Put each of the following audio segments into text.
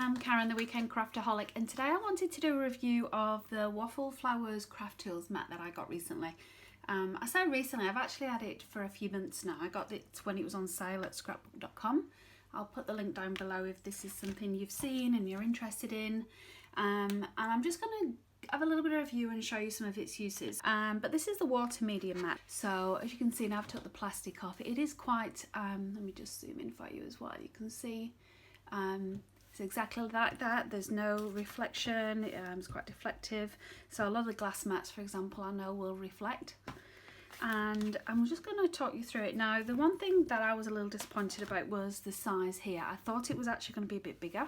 I'm Karen, the Weekend Craftaholic, and today I wanted to do a review of the Waffle Flowers Craft Tools mat that I got recently. I say recently, I've actually had it for a few months now. I got it when it was on sale at scrapbook.com. I'll put the link down below if this is something you've seen and you're interested in. And I'm just going to have a little bit of review and show you some of its uses. But this is the water medium mat. So as you can see now, I've took the plastic off. It is quite, let me just zoom in for you as well. You can see it's exactly like that. There's no reflection. It's quite deflective. So a lot of the glass mats, for example, I know will reflect. And I'm just going to talk you through it. Now, the one thing that I was a little disappointed about was the size here. I thought it was actually going to be a bit bigger.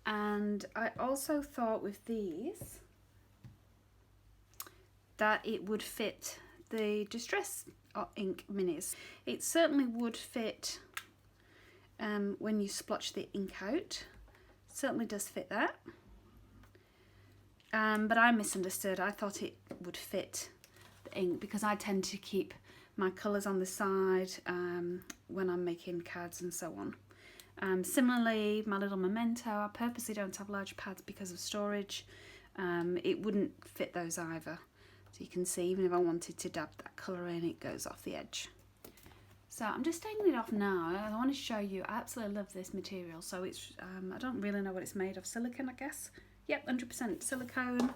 And I also thought with these that it would fit the Distress ink minis. It certainly would fit when you splotch the ink out. It certainly does fit that. But I misunderstood. I thought it would fit the ink because I tend to keep my colours on the side when I'm making cards and so on. Similarly, my little memento, I purposely don't have large pads because of storage. It wouldn't fit those either. So you can see, even if I wanted to dab that colour in, it goes off the edge. So I'm just taking it off now. I want to show you, I absolutely love this material. So it's, I don't really know what it's made of, silicone I guess. Yep, 100% silicone,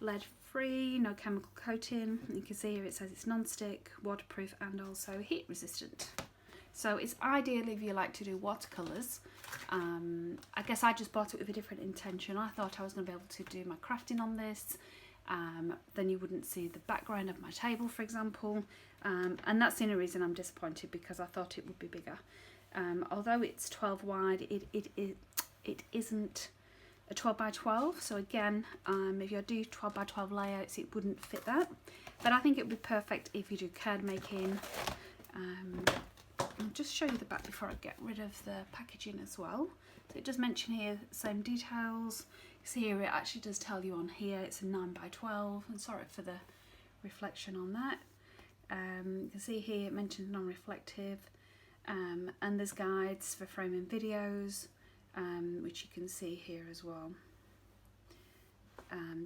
lead free, no chemical coating. You can see here it says it's non-stick, waterproof and also heat resistant. So it's ideal if you like to do watercolours. I guess I just bought it with a different intention. I thought I was going to be able to do my crafting on this. Then you wouldn't see the background of my table, for example. And that's the only reason I'm disappointed, because I thought it would be bigger. Although it's 12 wide, it isn't a 12 by 12. So again, if you do 12 by 12 layouts, it wouldn't fit that. But I think it would be perfect if you do card making. I'll just show you the back before I get rid of the packaging as well. So it does mention here same details. You see here it actually does tell you on here it's a 9 by 12. And sorry for the reflection on that. You can see here it mentions non-reflective, and there's guides for framing videos, which you can see here as well.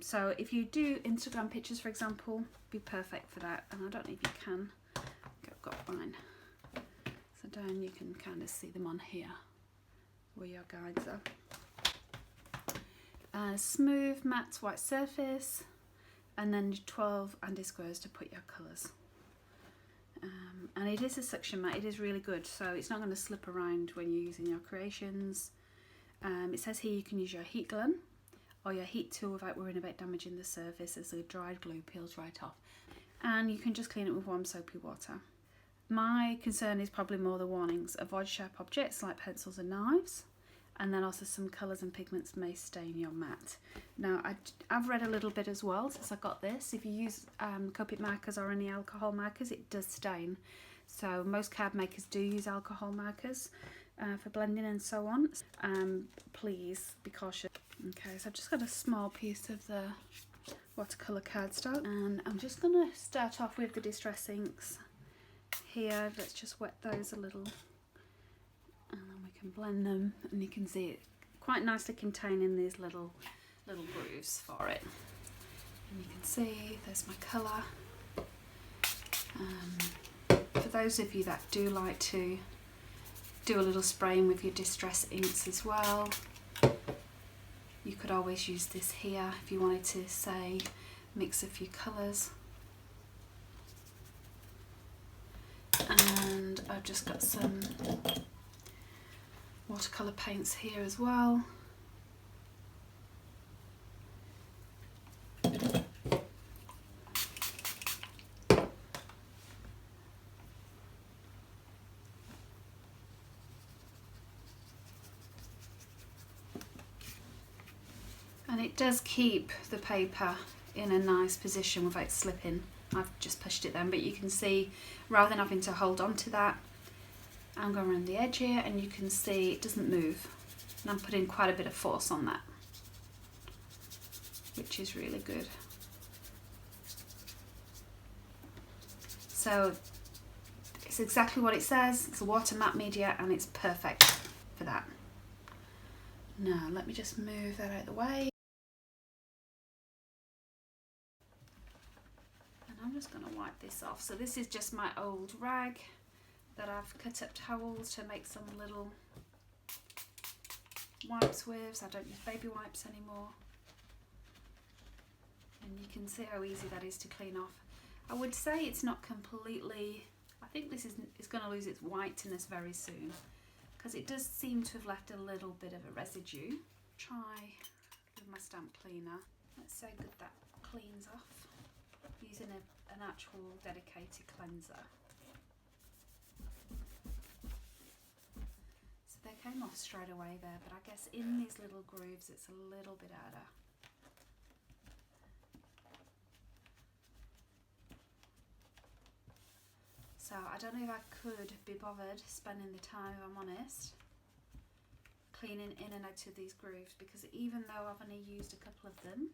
So if you do Instagram pictures, for example, be perfect for that. And I don't know if you can. I've got mine. So down you can kind of see them on here where your guides are. Smooth matte white surface, and then 12 anti-squares to put your colours. And it is a suction mat. It is really good, so it's not going to slip around when you're using your creations. It says here you can use your heat gun or your heat tool without worrying about damaging the surface, as the dried glue peels right off. And you can just clean it with warm soapy water. My concern is probably more the warnings. Avoid sharp objects like pencils and knives, and then also some colours and pigments may stain your mat. Now I've read a little bit as well since I got this. If you use Copic markers or any alcohol markers, it does stain. So most card makers do use alcohol markers for blending and so on. Please be cautious. Okay, so I've just got a small piece of the watercolour cardstock, and I'm just going to start off with the Distress inks. Here, let's just wet those a little, and then we can blend them, and you can see it quite nicely containing these little grooves for it. And you can see there's my colour. For those of you that do like to do a little spraying with your Distress inks as well, you could always use this here if you wanted to, say, mix a few colours. And I've just got some watercolour paints here as well. And it does keep the paper in a nice position without slipping. I've just pushed it then, but you can see, rather than having to hold on to that, I'm going around the edge here, and you can see it doesn't move. And I'm putting quite a bit of force on that, which is really good. So it's exactly what it says. It's a water matte media, and it's perfect for that. Now let me just move that out of the way. And I'm just going to wipe this off. So this is just my old rag that I've cut up towels to make some little wipes with. So I don't use baby wipes anymore. And you can see how easy that is to clean off. I would say it's not completely, I think this is going to lose its whiteness very soon, because it does seem to have left a little bit of a residue. Try with my stamp cleaner. Let's see how good that cleans off using an actual dedicated cleanser. So they came off straight away there, but I guess in these little grooves it's a little bit harder. So I don't know if I could be bothered spending the time, if I'm honest, cleaning in and out of these grooves, because even though I've only used a couple of them,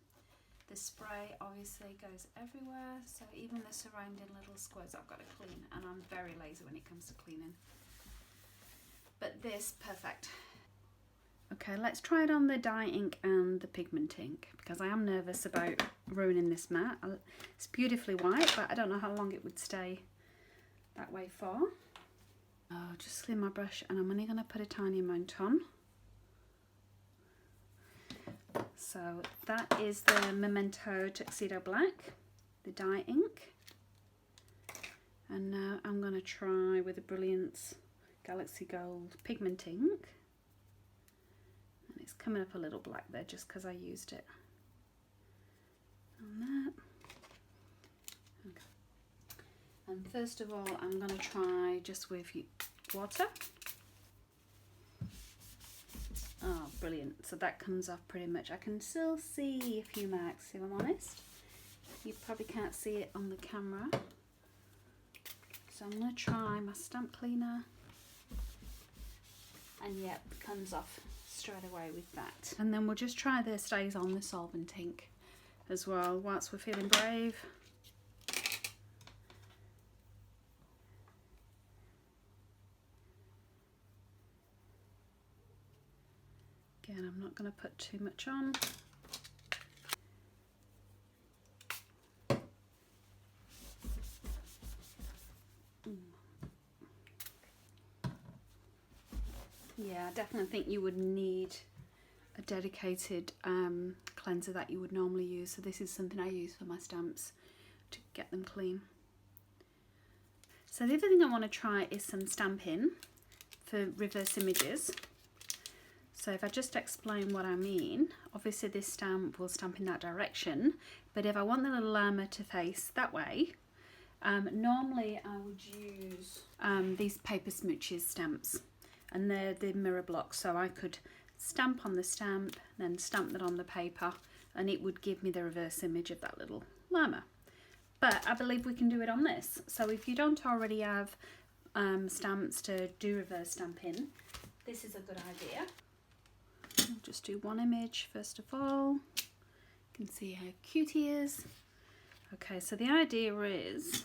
the spray obviously goes everywhere, so even the surrounding little squares I've got to clean, and I'm very lazy when it comes to cleaning. But this, perfect. Okay, let's try it on the dye ink and the pigment ink, because I am nervous about ruining this mat. It's beautifully white, but I don't know how long it would stay that way for. Oh, just clean my brush, and I'm only going to put a tiny amount on. So that is the Memento Tuxedo Black, the dye ink. And now I'm going to try with the Brilliance Galaxy Gold pigment ink. And it's coming up a little black there just because I used it on that. Okay. And first of all, I'm going to try just with water. Oh, brilliant. So that comes off pretty much. I can still see a few marks, if I'm honest. You probably can't see it on the camera. So I'm going to try my stamp cleaner. And yep, it comes off straight away with that. And then we'll just try the stays on the solvent ink as well, whilst we're feeling brave. Again, I'm not going to put too much on. Yeah, I definitely think you would need a dedicated cleanser that you would normally use. So this is something I use for my stamps to get them clean. So the other thing I want to try is some stamping for reverse images. So if I just explain what I mean, obviously this stamp will stamp in that direction, but if I want the little llama to face that way, normally I would use these paper smooches stamps, and they're the mirror blocks, so I could stamp on the stamp, then stamp that on the paper, and it would give me the reverse image of that little llama. But I believe we can do it on this. So if you don't already have stamps to do reverse stamping, this is a good idea. I'll just do one image first of all. You can see how cute he is. Okay, so the idea is,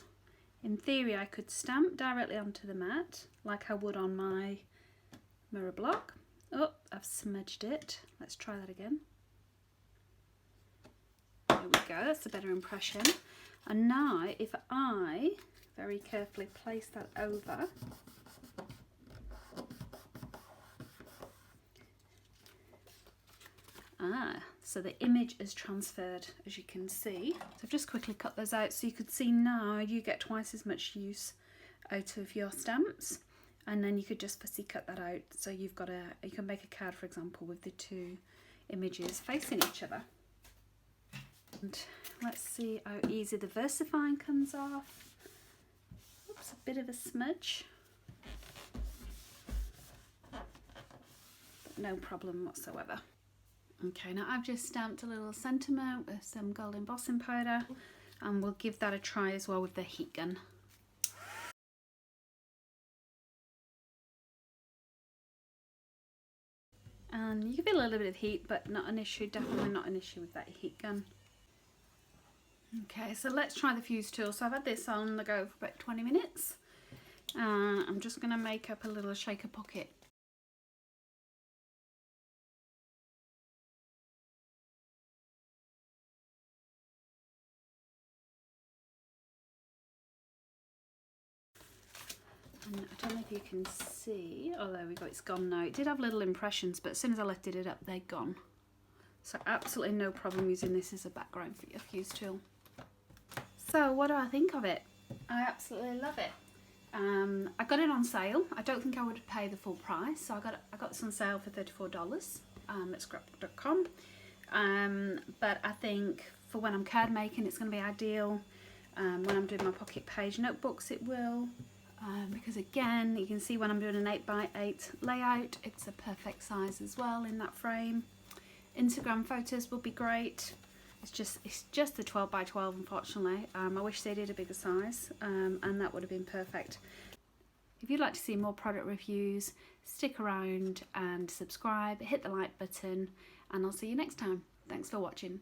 in theory, I could stamp directly onto the mat like I would on my mirror block. Oh, I've smudged it. Let's try that again. There we go, that's a better impression. And now if I very carefully place that over, so the image is transferred, as you can see. So I've just quickly cut those out so you could see now you get twice as much use out of your stamps, and then you could just fussy cut that out. So you've got you can make a card, for example, with the two images facing each other. And let's see how easy the VersaFine comes off. Oops, a bit of a smudge. But no problem whatsoever. Okay, now I've just stamped a little sentiment with some gold embossing powder, and we'll give that a try as well with the heat gun. And you can feel a little bit of heat, but not an issue, definitely not an issue with that heat gun. Okay, so let's try the fuse tool. So I've had this on the go for about 20 minutes. I'm just going to make up a little shaker pocket I don't know if you can see. Oh, there we go. It's gone now. It did have little impressions, but as soon as I lifted it up, they're gone. So absolutely no problem using this as a background for your fuse tool. So what do I think of it? I absolutely love it. I got it on sale. I don't think I would pay the full price, so I got this on sale for $34 at scrapbook.com. But I think for when I'm card making, it's going to be ideal. When I'm doing my pocket page notebooks, it will. Because again, you can see when I'm doing an 8x8 layout, it's a perfect size as well in that frame. Instagram photos will be great. It's just the 12x12, unfortunately. I wish they did a bigger size, and that would have been perfect. If you'd like to see more product reviews, stick around and subscribe, hit the like button, and I'll see you next time. Thanks for watching.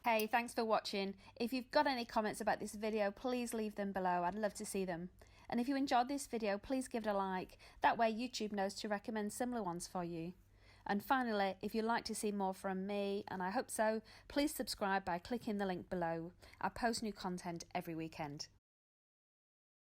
Hey, thanks for watching. If you've got any comments about this video, please leave them below. I'd love to see them. And if you enjoyed this video, please give it a like. That way YouTube knows to recommend similar ones for you. And finally, if you'd like to see more from me, and I hope so, please subscribe by clicking the link below. I post new content every weekend.